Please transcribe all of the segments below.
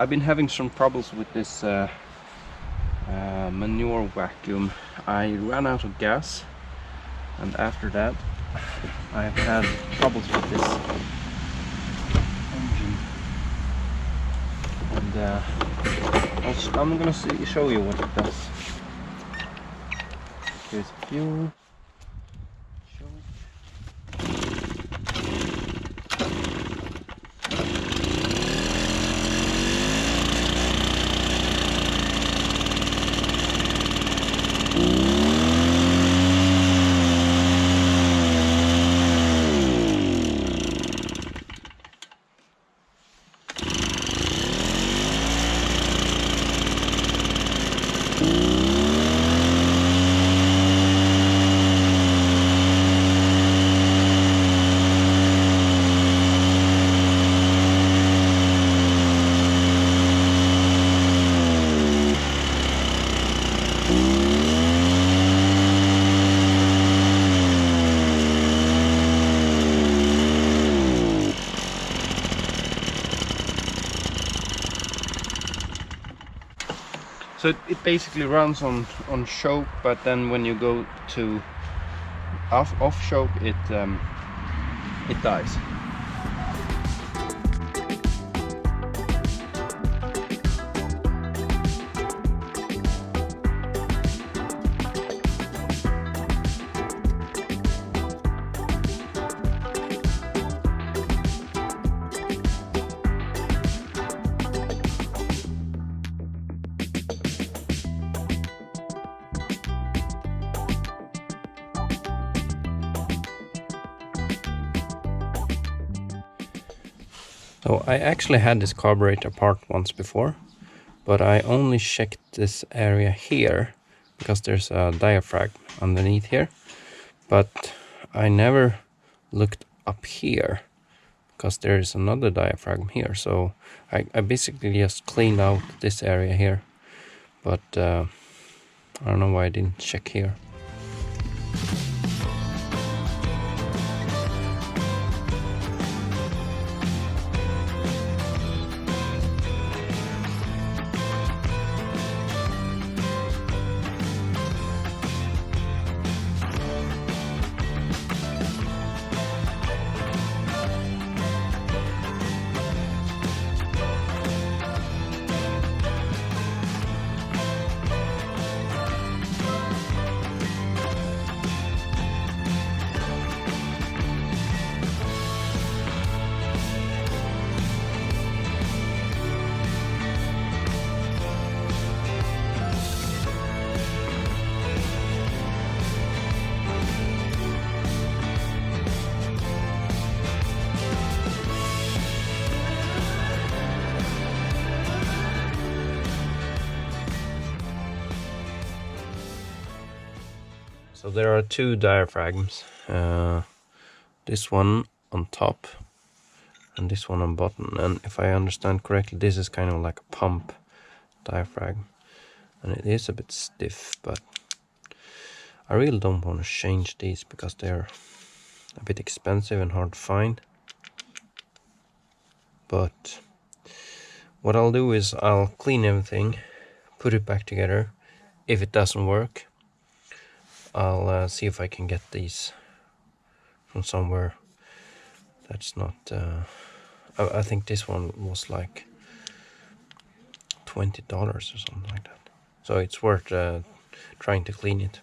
I've been having some troubles with this manure vacuum. I ran out of gas, and after that I've had troubles with this engine. And I'm gonna show you what it does. Here's fuel. So it basically runs on choke, but then when you go to off choke, it dies. So I actually had this carburetor apart once before, but I only checked this area here because there's a diaphragm underneath here, but I never looked up here because there is another diaphragm here. So I basically just cleaned out this area here, but I don't know why I didn't check here. So there are two diaphragms, this one on top and this one on bottom, and if I understand correctly, this is kind of like a pump diaphragm, and it is a bit stiff, but I really don't want to change these because they're a bit expensive and hard to find. But what I'll do is I'll clean everything, put it back together. If it doesn't work, I'll see if I can get these from somewhere that's not I think this one was like $20 or something like that, so it's worth trying to clean it.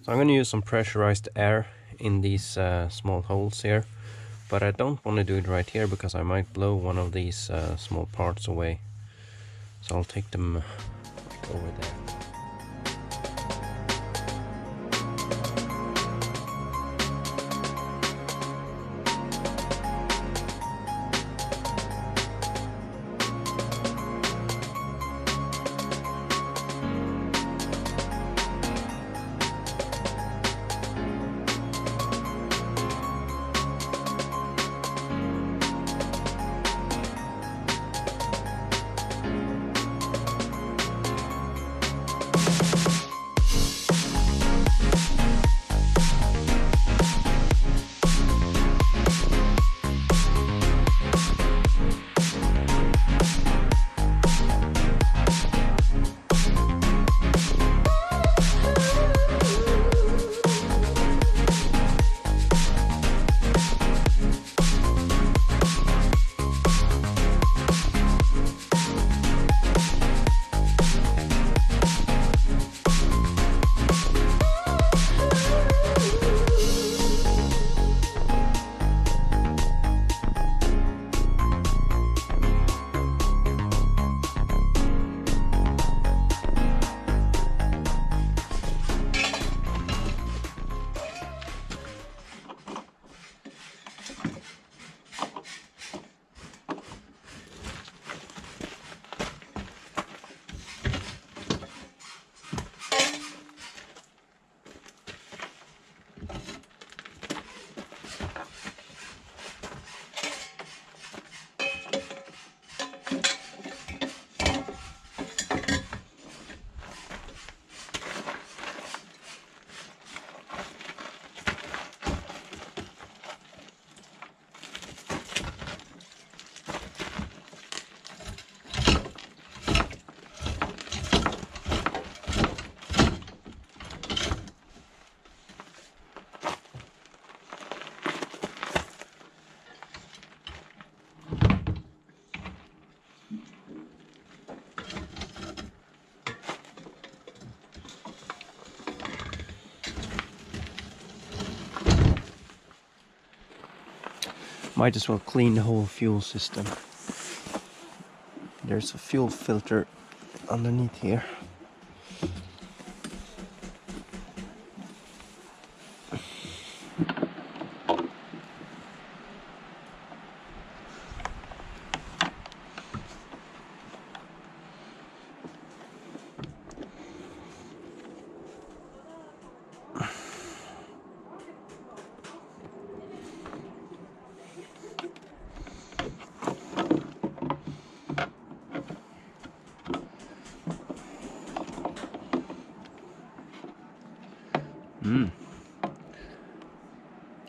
So I'm going to use some pressurized air in these small holes here, but I don't want to do it right here because I might blow one of these small parts away. So I'll take them like over there. Might as well clean the whole fuel system. There's a fuel filter underneath here.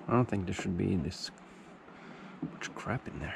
I don't think there should be this much crap in there.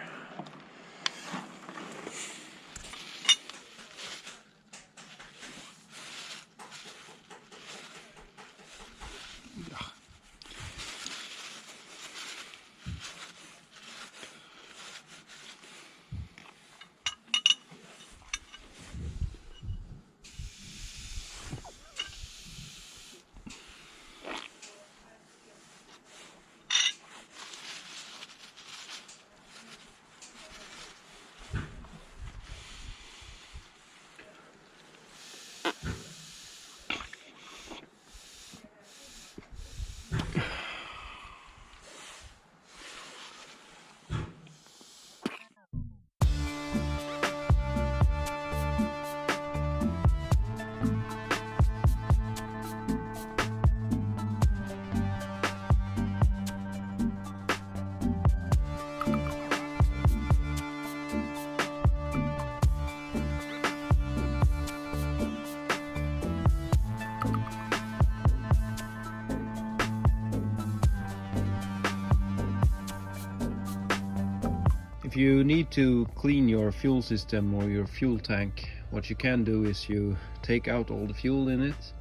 If you need to clean your fuel system or your fuel tank, what you can do is you take out all the fuel in it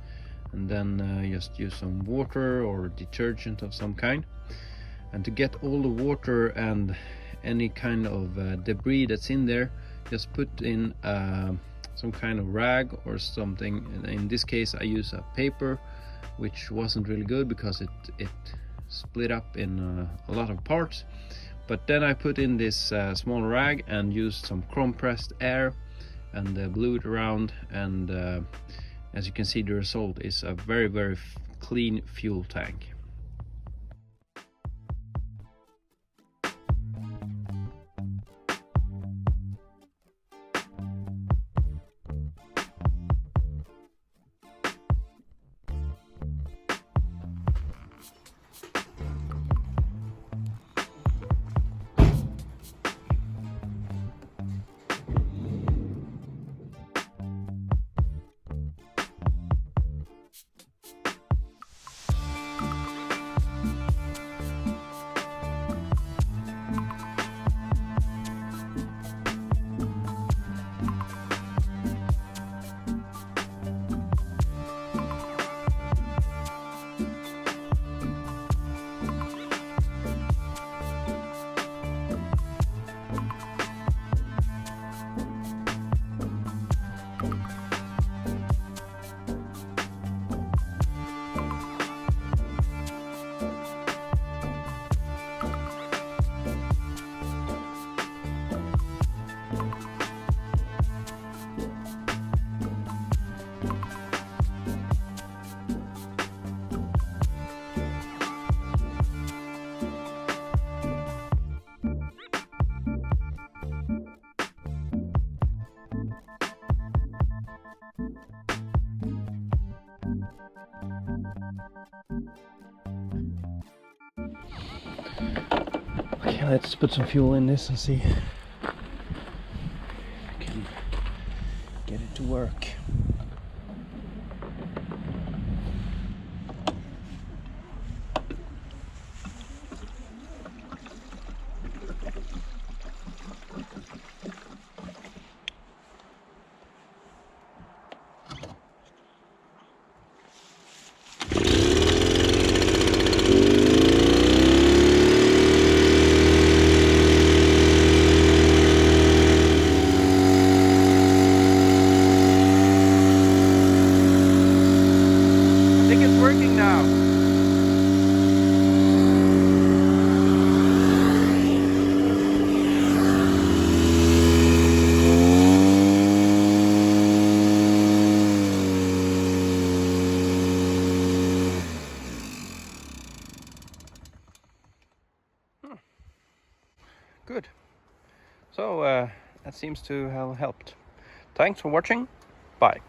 and then just use some water or detergent of some kind. And to get all the water and any kind of debris that's in there, just put in some kind of rag or something. In this case I use a paper, which wasn't really good because it split up in a lot of parts. But then I put in this small rag and used some compressed air and blew it around, and as you can see, the result is a very clean fuel tank. Okay, let's put some fuel in this and see if we can get it to work. Good. So that seems to have helped. Thanks for watching. Bye.